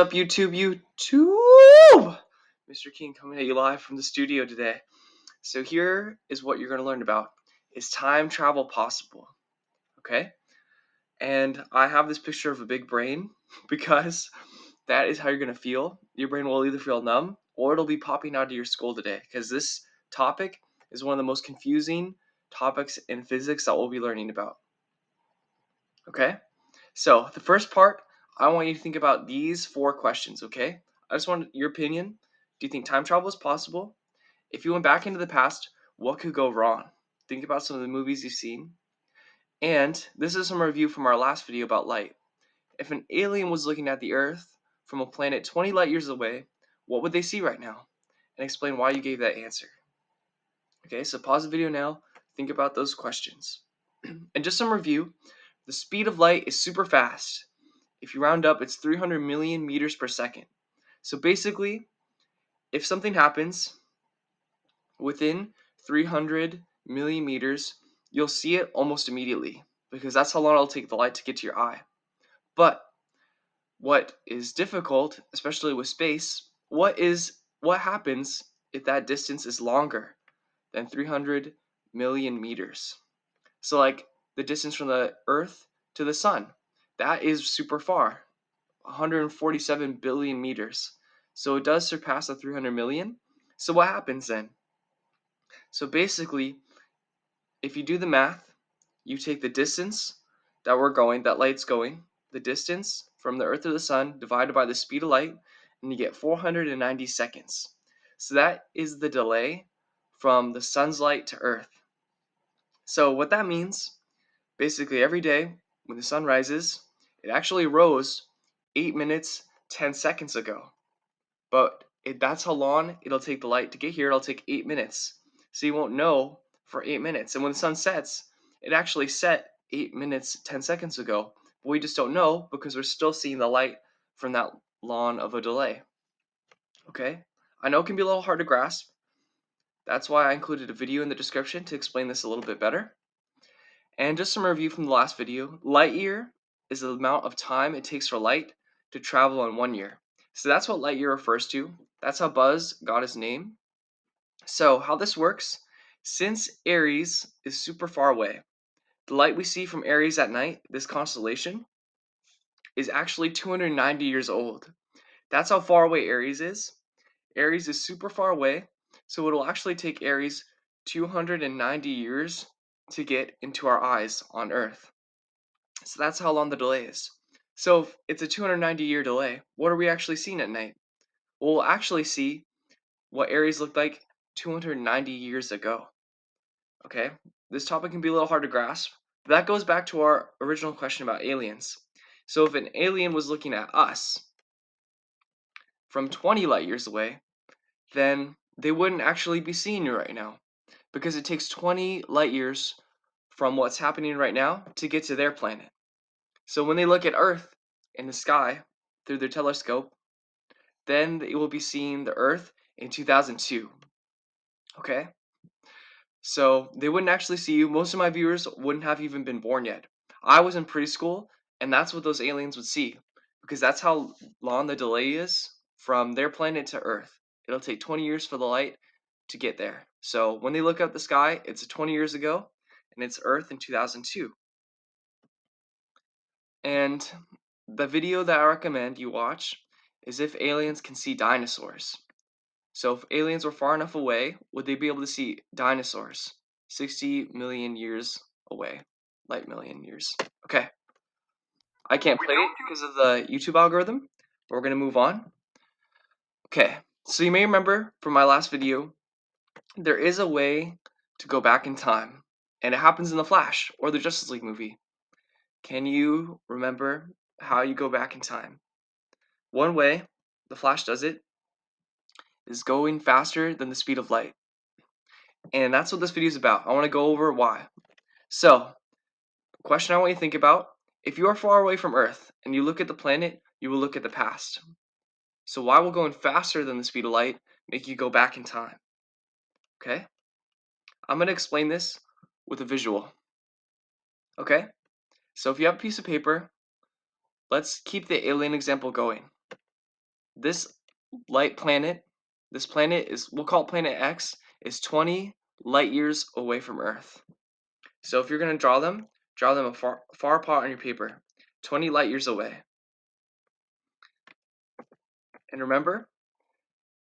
Up YouTube? Mr. King coming at you live from the studio today. So here is what you're going to learn about. Is time travel possible? Okay? And I have this picture of a big brain because that is how you're going to feel. Your brain will either feel numb or it'll be popping out of your skull today because this topic is one of the most confusing topics in physics that we'll be learning about. Okay? So the first part, I want you to think about these 4 questions, okay? I just want your opinion. Do you think time travel is possible? If you went back into the past, what could go wrong? Think about some of the movies you've seen. And this is some review from our last video about light. If an alien was looking at the Earth from a planet 20 light years away, what would they see right now? And explain why you gave that answer. Okay, so pause the video now. Think about those questions. And just some review. The speed of light is super fast. If you round up, it's 300 million meters per second. So basically, if something happens within 300 millimeters, you'll see it almost immediately because that's how long it'll take the light to get to your eye. But what is difficult, especially with space, what happens if that distance is longer than 300 million meters? So like the distance from the Earth to the sun, that is super far. 147 billion meters. So it does surpass the 300 million. So what happens then? So basically, if you do the math, you take the distance that light's going, the distance from the Earth to the sun divided by the speed of light, and you get 490 seconds. So that is the delay from the sun's light to Earth. So what that means, basically every day when the sun rises, it actually rose 8 minutes 10 seconds ago. But that's how long it'll take the light to get here. It'll take 8 minutes. So you won't know for 8 minutes. And when the sun sets, it actually set 8 minutes 10 seconds ago. But we just don't know because we're still seeing the light from that long of a delay. Okay? I know it can be a little hard to grasp. That's why I included a video in the description to explain this a little bit better. And just some review from the last video. Light year is the amount of time it takes for light to travel in 1 year. So that's what light year refers to. That's how Buzz got his name. So how this works, since Aries is super far away, the light we see from Aries at night, this constellation, is actually 290 years old. That's how far away Aries is. Aries is super far away, so it'll actually take Aries 290 years to get into our eyes on Earth. So that's how long the delay is. So if it's a 290-year delay, what are we actually seeing at night? Well, we'll actually see what Aries looked like 290 years ago. Okay, this topic can be a little hard to grasp, but that goes back to our original question about aliens. So if an alien was looking at us from 20 light years away, then they wouldn't actually be seeing you right now because it takes 20 light years from what's happening right now to get to their planet. So when they look at Earth in the sky through their telescope, then they will be seeing the Earth in 2002. Okay? So they wouldn't actually see you. Most of my viewers wouldn't have even been born yet. I was in preschool, and that's what those aliens would see because that's how long the delay is from their planet to Earth. It'll take 20 years for the light to get there. So when they look up the sky, it's 20 years ago, and it's Earth in 2002. And the video that I recommend you watch is if aliens can see dinosaurs. So if aliens were far enough away, would they be able to see dinosaurs 60 million years away? Light million years. Okay. I can't play it because of the YouTube algorithm, but we're going to move on. Okay. So you may remember from my last video, there is a way to go back in time, and it happens in The Flash or the Justice League movie. Can you remember how you go back in time? One way the Flash does it is going faster than the speed of light. And that's what this video is about. I want to go over why. So, the question I want you to think about, if you are far away from Earth and you look at the planet, you will look at the past. So why will going faster than the speed of light make you go back in time? Okay? I'm going to explain this with a visual. Okay? So if you have a piece of paper, let's keep the alien example going. this light planet, this planet is, we'll call it planet X, is 20 light years away from Earth. So if you're going to draw them far, far apart on your paper, 20 light years away. And remember,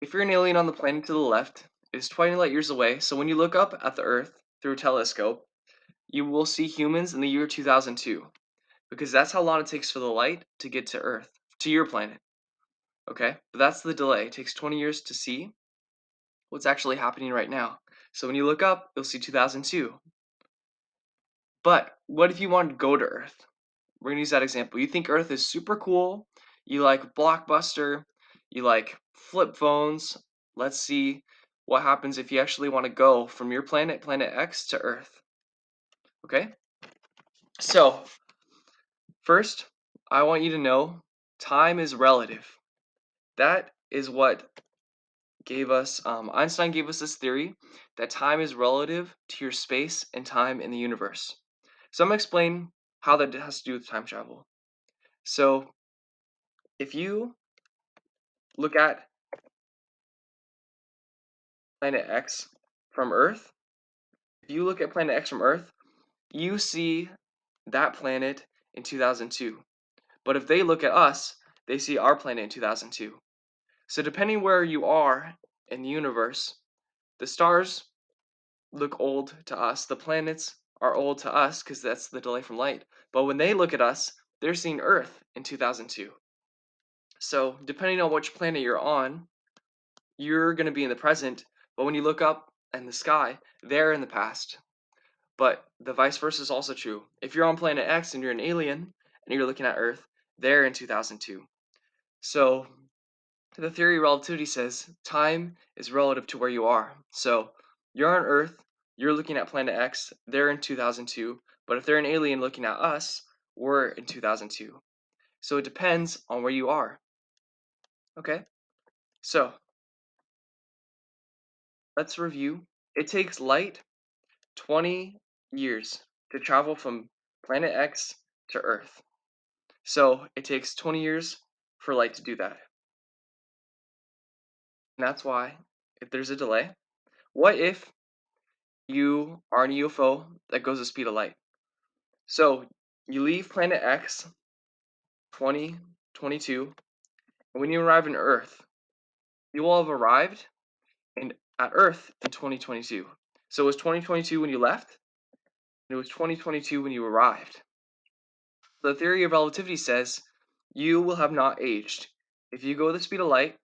if you're an alien on the planet to the left, it is 20 light years away, so when you look up at the Earth through a telescope, you will see humans in the year 2002, because that's how long it takes for the light to get to Earth, to your planet. Okay? But that's the delay. It takes 20 years to see what's actually happening right now. So when you look up, you'll see 2002. But what if you wanted to go to Earth? We're going to use that example. You think Earth is super cool, you like Blockbuster, you like flip phones. Let's see what happens if you actually want to go from your planet, planet X, to Earth. Okay? So, first, I want you to know time is relative. That is what gave us, Einstein gave us this theory that time is relative to your space and time in the universe. So I'm going to explain how that has to do with time travel. So if you look at planet X from Earth, if you look at planet X from Earth, you see that planet in 2002. But if they look at us, they see our planet in 2002. So depending where you are in the universe, the stars look old to us. The planets are old to us because that's the delay from light. But when they look at us, they're seeing Earth in 2002. So depending on which planet you're on, you're going to be in the present. But when you look up in the sky, they're in the past. But the vice versa is also true. If you're on planet X and you're an alien and you're looking at Earth, they're in 2002. So the theory of relativity says time is relative to where you are. So you're on Earth, you're looking at planet X, they're in 2002, but if they're an alien looking at us, we're in 2002. So it depends on where you are. Okay? So let's review. It takes light 20 years to travel from planet X to Earth. So it takes 20 years for light to do that. And that's why, if there's a delay, what if you are in a UFO that goes the speed of light? So you leave planet X 2022, and when you arrive on Earth, you will have arrived at Earth in 2022. So it was 2022 when you left, and it was 2022 when you arrived. The theory of relativity says you will have not aged. If you go the speed of light,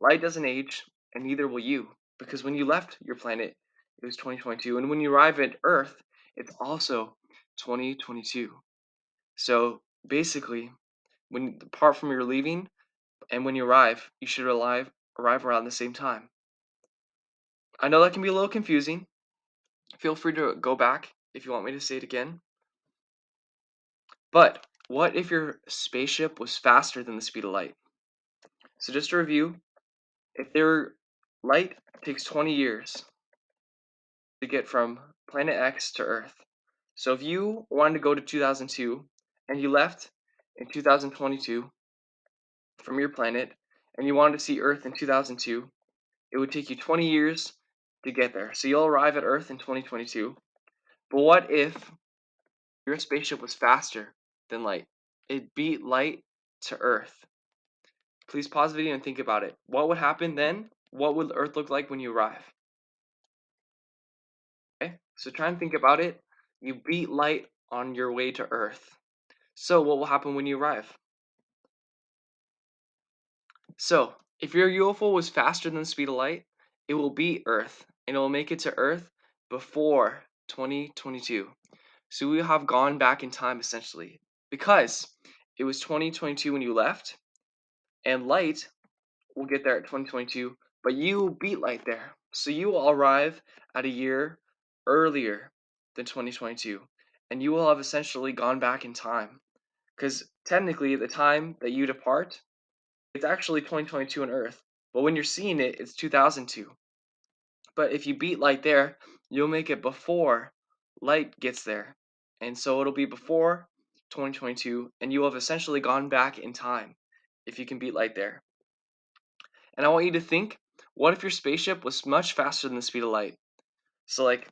light doesn't age, and neither will you, because when you left your planet, it was 2022, and when you arrive at Earth, it's also 2022. So basically, when apart from your leaving and when you arrive, you should arrive around the same time. I know that can be a little confusing. Feel free to go back if you want me to say it again. But what if your spaceship was faster than the speed of light? So just to review, if their light takes 20 years to get from planet X to Earth. So if you wanted to go to 2002 and you left in 2022 from your planet and you wanted to see Earth in 2002, it would take you 20 years to get there. So you'll arrive at Earth in 2022. But what if your spaceship was faster than light? It beat light to Earth. Please pause the video and think about it. What would happen then? What would Earth look like when you arrive? Okay, so try and think about it. You beat light on your way to Earth. So what will happen when you arrive? So if your UFO was faster than the speed of light, it will beat Earth and it will make it to Earth before 2022. So we have gone back in time essentially because it was 2022 when you left and light will get there at 2022, but you beat light there. So you will arrive at a year earlier than 2022 and you will have essentially gone back in time because technically the time that you depart, it's actually 2022 on Earth, but when you're seeing it, it's 2002. But if you beat light there, you'll make it before light gets there. And so it'll be before 2022, and you will have essentially gone back in time if you can beat light there. And I want you to think, what if your spaceship was much faster than the speed of light? So like,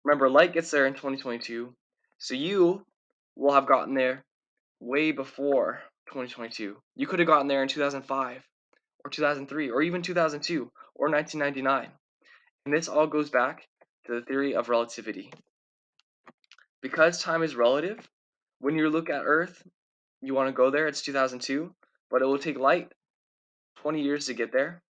remember, light gets there in 2022. So you will have gotten there way before 2022. You could have gotten there in 2005 or 2003 or even 2002 or 1999. And this all goes back to the theory of relativity. Because time is relative, when you look at Earth, you want to go there, it's 2002, but it will take light 20 years to get there.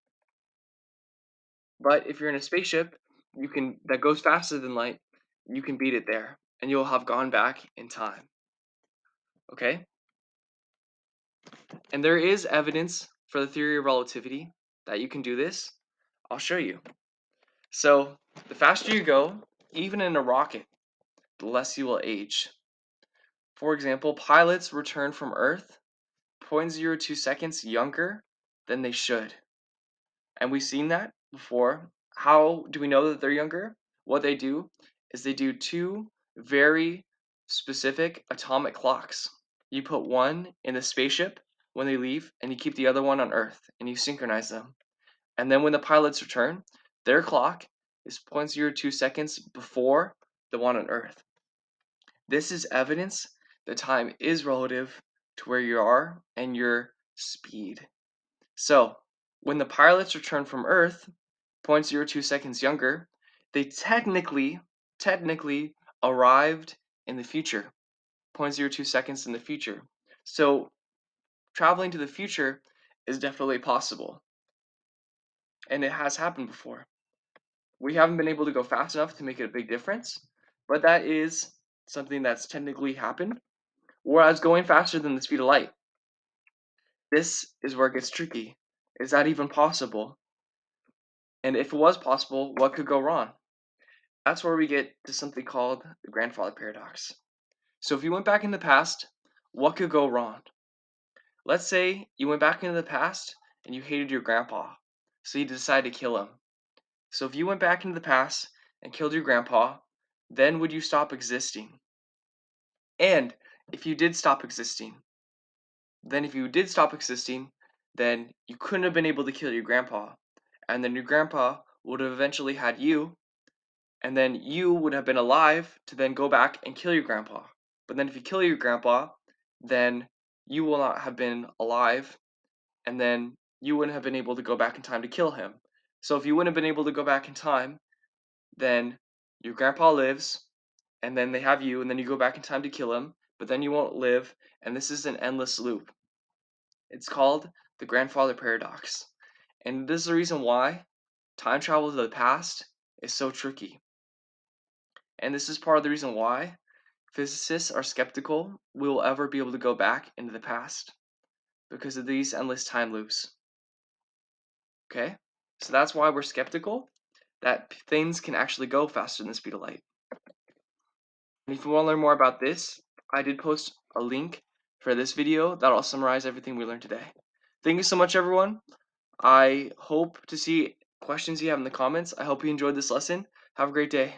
But if you're in a spaceship, that goes faster than light, you can beat it there, and you'll have gone back in time. Okay? And there is evidence for the theory of relativity that you can do this. I'll show you. So, the faster you go, even in a rocket, the less you will age. For example, pilots return from Earth 0.02 seconds younger than they should. And we've seen that before. How do we know that they're younger? What they do is they do two very specific atomic clocks. You put one in the spaceship when they leave, and you keep the other one on Earth, and you synchronize them. And then when the pilots return, their clock is 0.02 seconds before the one on Earth. This is evidence that time is relative to where you are and your speed. So, when the pilots return from Earth, 0.02 seconds younger, they technically arrived in the future, 0.02 seconds in the future. So, traveling to the future is definitely possible, and it has happened before. We haven't been able to go fast enough to make it a big difference, but that is something that's technically happened. Whereas going faster than the speed of light, this is where it gets tricky. Is that even possible? And if it was possible, what could go wrong? That's where we get to something called the grandfather paradox. So if you went back in the past, what could go wrong? Let's say you went back into the past and you hated your grandpa, so you decided to kill him. So if you went back into the past and killed your grandpa, then would you stop existing? And if you did stop existing, then you couldn't have been able to kill your grandpa. And then your grandpa would have eventually had you, and then you would have been alive to then go back and kill your grandpa. But then if you kill your grandpa, then you will not have been alive, and then you wouldn't have been able to go back in time to kill him. So if you wouldn't have been able to go back in time, then your grandpa lives, and then they have you, and then you go back in time to kill him, but then you won't live, and this is an endless loop. It's called the grandfather paradox. And this is the reason why time travel to the past is so tricky. And this is part of the reason why physicists are skeptical we will ever be able to go back into the past because of these endless time loops. Okay? So that's why we're skeptical that things can actually go faster than the speed of light. And if you want to learn more about this, I did post a link for this video that'll summarize everything we learned today. Thank you so much, everyone. I hope to see questions you have in the comments. I hope you enjoyed this lesson. Have a great day.